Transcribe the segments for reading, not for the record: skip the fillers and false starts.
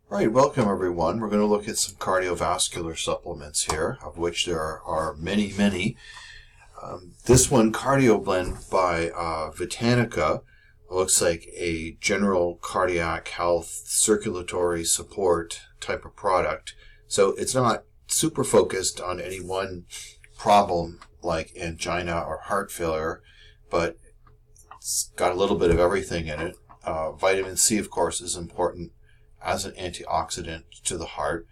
All right, welcome everyone. We're going to look at some cardiovascular supplements here, of which there are many, many. This one, Cardio Blend by Vitanica, looks like a general cardiac health, circulatory support type of product. So it's not super focused on any one problem like angina or heart failure, but it's got a little bit of everything in it. Vitamin C, of course, is important as an antioxidant to the heart.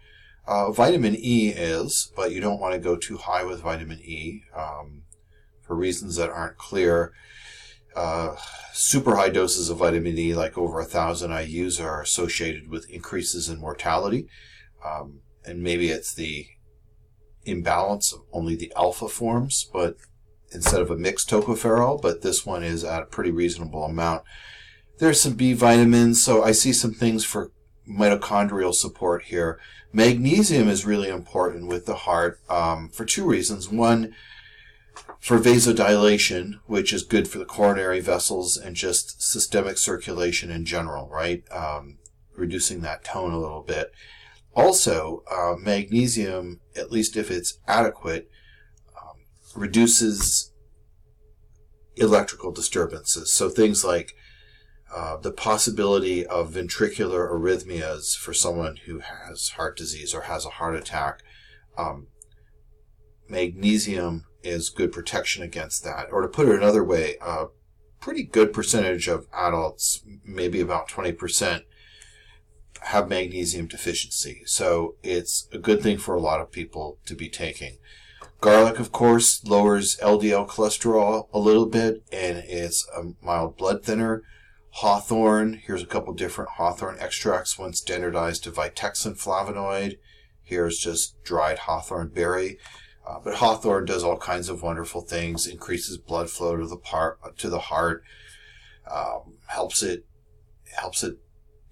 Vitamin E is, but you don't want to go too high with vitamin E for reasons that aren't clear. Super high doses of vitamin E, like over 1,000 IUs, are associated with increases in mortality. And maybe it's the imbalance of only the alpha forms, but instead of a mixed tocopherol, but this one is at a pretty reasonable amount. There's some B vitamins, so I see some things for mitochondrial support here. Magnesium is really important with the heart for two reasons. One, for vasodilation, which is good for the coronary vessels and just systemic circulation in general, right? Reducing that tone a little bit. Also, magnesium, at least if it's adequate, reduces electrical disturbances. So things like the possibility of ventricular arrhythmias for someone who has heart disease or has a heart attack. Magnesium is good protection against that. Or to put it another way, a pretty good percentage of adults, maybe about 20%, have magnesium deficiency. So it's a good thing for a lot of people to be taking. Garlic, of course, lowers LDL cholesterol a little bit, and it's a mild blood thinner. Hawthorn, here's a couple different hawthorn extracts, one standardized to Vitexin flavonoid. Here's just dried hawthorn berry. But hawthorn does all kinds of wonderful things, increases blood flow to the heart, helps it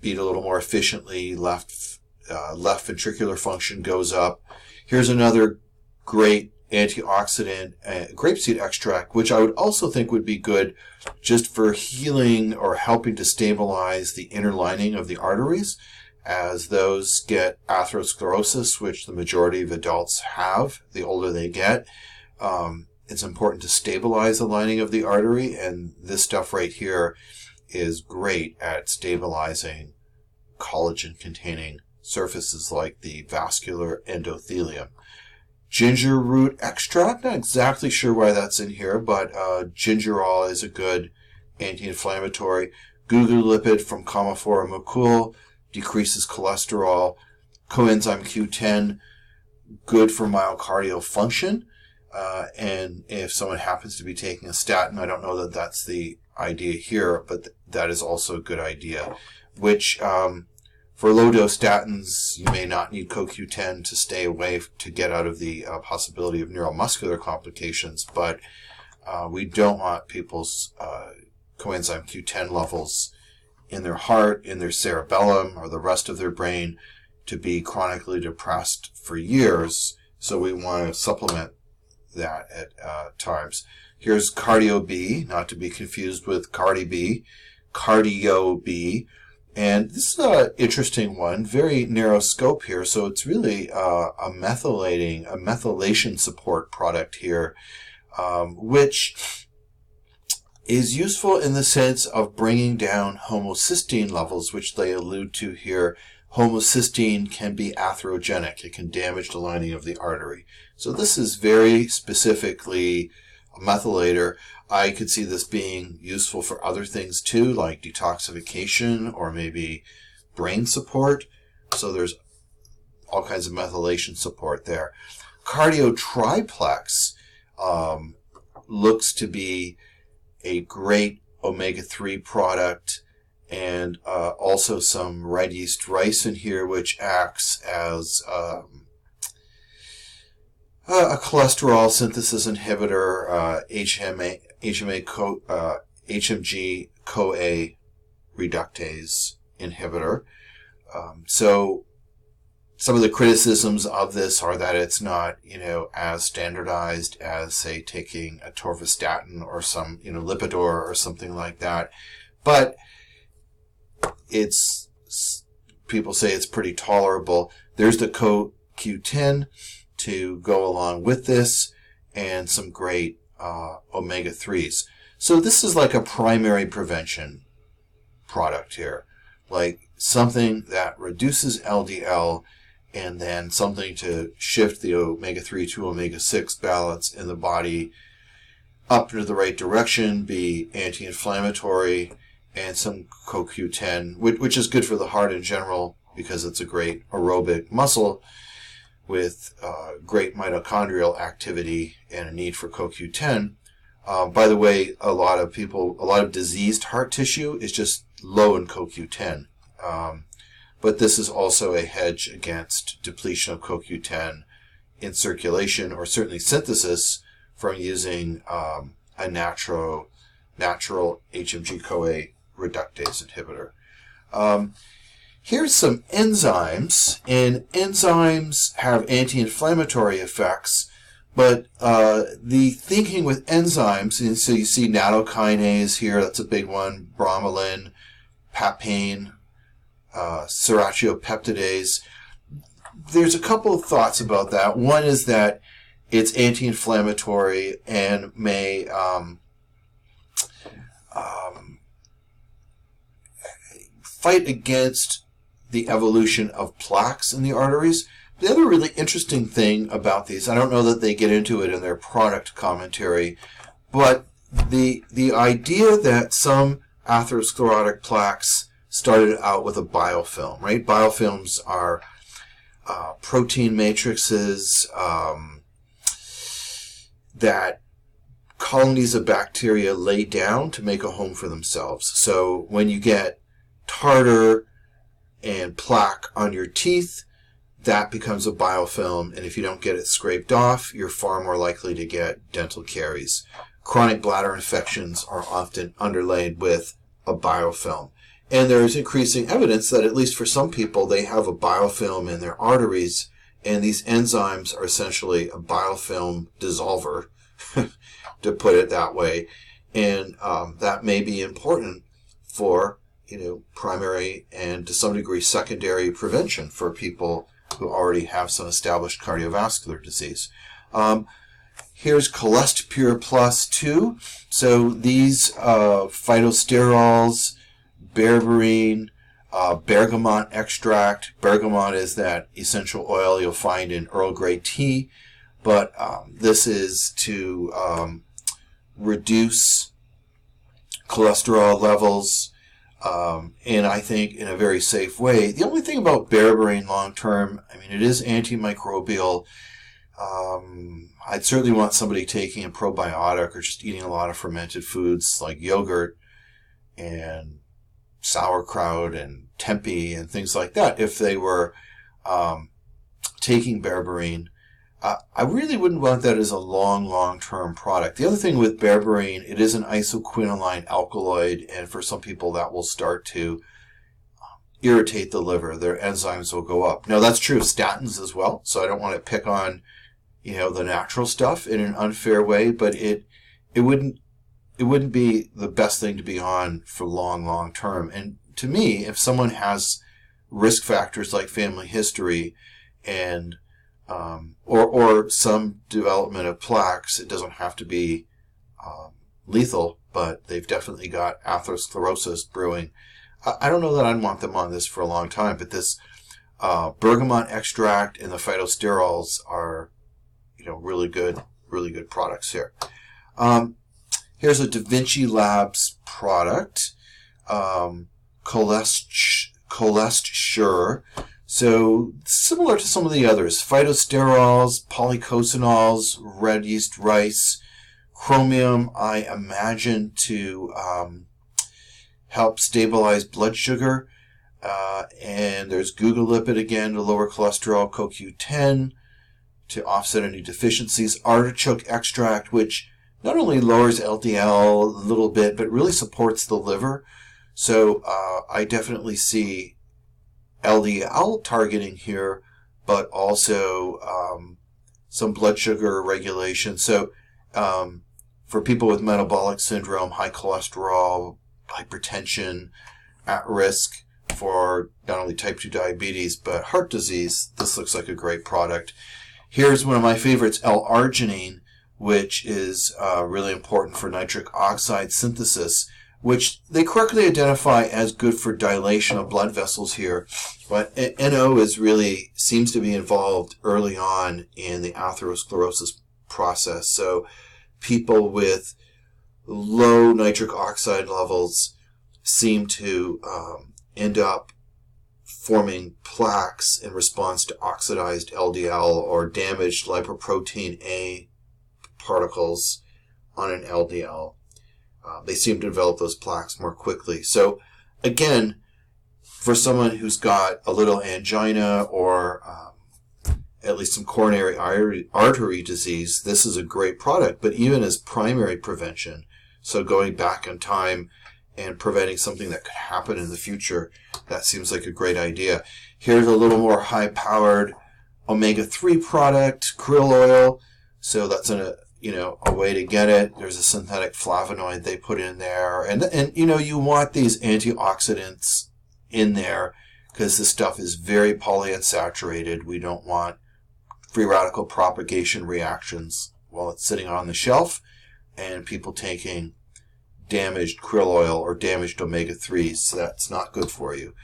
beat a little more efficiently, left ventricular function goes up. Here's another great antioxidant, grapeseed extract, which I would also think would be good just for healing or helping to stabilize the inner lining of the arteries as those get atherosclerosis, which the majority of adults have the older they get. It's important to stabilize the lining of the artery, and this stuff right here is great at stabilizing collagen-containing surfaces like the vascular endothelium. Ginger root extract, not exactly sure why that's in here, but gingerol is a good anti-inflammatory. Gugu lipid from Commiphora mucul decreases cholesterol. Coenzyme Q10, good for myocardial function. And if someone happens to be taking a statin, I don't know that that's the idea here, but that is also a good idea. Which for low-dose statins, you may not need CoQ10 to stay away to get out of the possibility of neuromuscular complications, but we don't want people's coenzyme Q10 levels in their heart, in their cerebellum, or the rest of their brain to be chronically depressed for years, so we want to supplement that at times. Here's Cardio B, not to be confused with Cardi B, Cardio B. And this is an interesting one, very narrow scope here, so it's really a methylation support product here, which is useful in the sense of bringing down homocysteine levels, which they allude to here. Homocysteine can be atherogenic. It can damage the lining of the artery. So this is very specifically a methylator. I could see this being useful for other things too, like detoxification or maybe brain support. So there's all kinds of methylation support there. Cardio Triplex looks to be a great omega-3 product, and also some red yeast rice in here, which acts as a cholesterol synthesis inhibitor, HMG-CoA reductase inhibitor. So some of the criticisms of this are that it's not, as standardized as, say, taking atorvastatin or some, Lipitor or something like that. But people say it's pretty tolerable. There's the CoQ10 to go along with this, and some great omega-3s. So this is like a primary prevention product here, like something that reduces LDL, and then something to shift the omega-3 to omega-6 balance in the body up into the right direction, be anti-inflammatory, and some CoQ10, which is good for the heart in general because it's a great aerobic muscle with great mitochondrial activity and a need for CoQ10. By the way, a lot of diseased heart tissue is just low in CoQ10. But this is also a hedge against depletion of CoQ10 in circulation, or certainly synthesis, from using a natural HMG-CoA reductase inhibitor. Here's some enzymes, and enzymes have anti-inflammatory effects, but the thinking with enzymes, and so you see nattokinase here, that's a big one, bromelain, papain, serratiopeptidase. There's a couple of thoughts about that. One is that it's anti-inflammatory and may fight against the evolution of plaques in the arteries. The other really interesting thing about these, I don't know that they get into it in their product commentary, but the idea that some atherosclerotic plaques started out with a biofilm, right? Biofilms are protein matrices that colonies of bacteria lay down to make a home for themselves. So when you get tartar and plaque on your teeth, that becomes a biofilm, and if you don't get it scraped off, you're far more likely to get dental caries. Chronic bladder infections are often underlaid with a biofilm. And there is increasing evidence that, at least for some people, they have a biofilm in their arteries, and these enzymes are essentially a biofilm dissolver, to put it that way. And that may be important for, primary and to some degree secondary prevention for people who already have some established cardiovascular disease. Here's Cholestipure Plus 2. So these phytosterols, berberine, bergamot extract. Bergamot is that essential oil you'll find in Earl Grey tea, but this is to reduce cholesterol levels, and I think in a very safe way. The only thing about berberine long term, it is antimicrobial. I'd certainly want somebody taking a probiotic or just eating a lot of fermented foods like yogurt and sauerkraut and tempeh and things like that. If they were taking berberine, I really wouldn't want that as a long-term product. The other thing with berberine, it is an isoquinoline alkaloid, and for some people that will start to irritate the liver. Their enzymes will go up. Now, that's true of statins as well, so I don't want to pick on, the natural stuff in an unfair way, but it wouldn't be the best thing to be on for long term. And to me, if someone has risk factors like family history and or some development of plaques, it doesn't have to be lethal, but they've definitely got atherosclerosis brewing. I don't know that I'd want them on this for a long time, but this bergamot extract and the phytosterols are, really good products here. Here's a Da Vinci Labs product, Cholestsure. So similar to some of the others, phytosterols, polycosanols, red yeast rice, chromium, I imagine to help stabilize blood sugar. And there's gugolipid again to lower cholesterol, CoQ10 to offset any deficiencies, artichoke extract, which not only lowers LDL a little bit, but really supports the liver. So I definitely see LDL targeting here, but also some blood sugar regulation. So for people with metabolic syndrome, high cholesterol, hypertension, at risk, for not only type 2 diabetes, but heart disease, this looks like a great product. Here's one of my favorites, L-arginine, which is really important for nitric oxide synthesis, which they correctly identify as good for dilation of blood vessels here. But NO seems to be involved early on in the atherosclerosis process. So people with low nitric oxide levels seem to end up forming plaques in response to oxidized LDL or damaged lipoprotein A particles on an LDL. They seem to develop those plaques more quickly. So again, for someone who's got a little angina or at least some coronary artery disease, this is a great product. But even as primary prevention, so going back in time and preventing something that could happen in the future, that seems like a great idea. Here's a little more high-powered omega-3 product, krill oil. So that's a way to get it. There's a synthetic flavonoid they put in there. And you want these antioxidants in there because this stuff is very polyunsaturated. We don't want free radical propagation reactions while it's sitting on the shelf and people taking damaged krill oil or damaged omega-3s. So that's not good for you.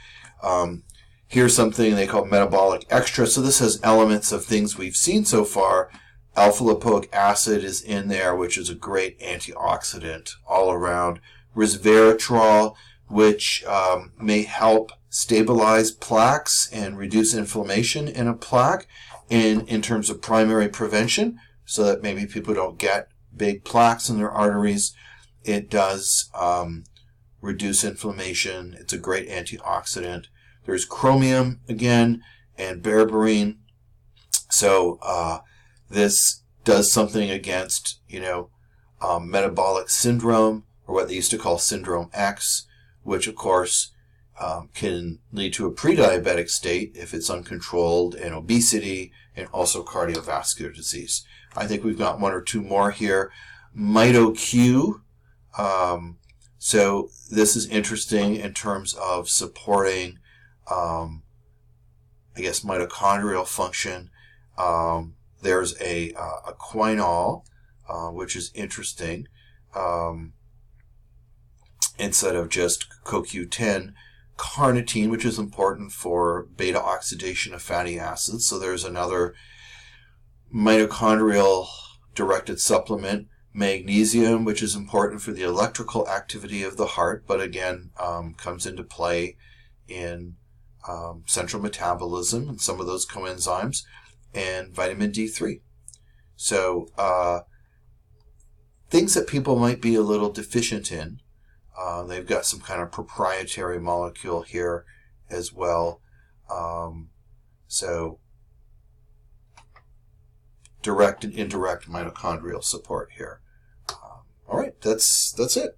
Here's something they call metabolic extra. So this has elements of things we've seen so far. Alpha-lipoic acid is in there, which is a great antioxidant all around. Resveratrol, which may help stabilize plaques and reduce inflammation in a plaque in terms of primary prevention, so that maybe people don't get big plaques in their arteries. It does reduce inflammation. It's a great antioxidant. There's chromium again and berberine. So this does something against, metabolic syndrome, or what they used to call syndrome X, which of course can lead to a pre-diabetic state if it's uncontrolled, and obesity, and also cardiovascular disease. I think we've got one or two more here. MitoQ. So this is interesting in terms of supporting, mitochondrial function. There's a quinol, which is interesting, instead of just CoQ10. Carnitine, which is important for beta oxidation of fatty acids. So there's another mitochondrial directed supplement. Magnesium, which is important for the electrical activity of the heart, but again, comes into play in central metabolism and some of those coenzymes. And vitamin D3. So things that people might be a little deficient in. They've got some kind of proprietary molecule here as well. So direct and indirect mitochondrial support here. All right, that's it.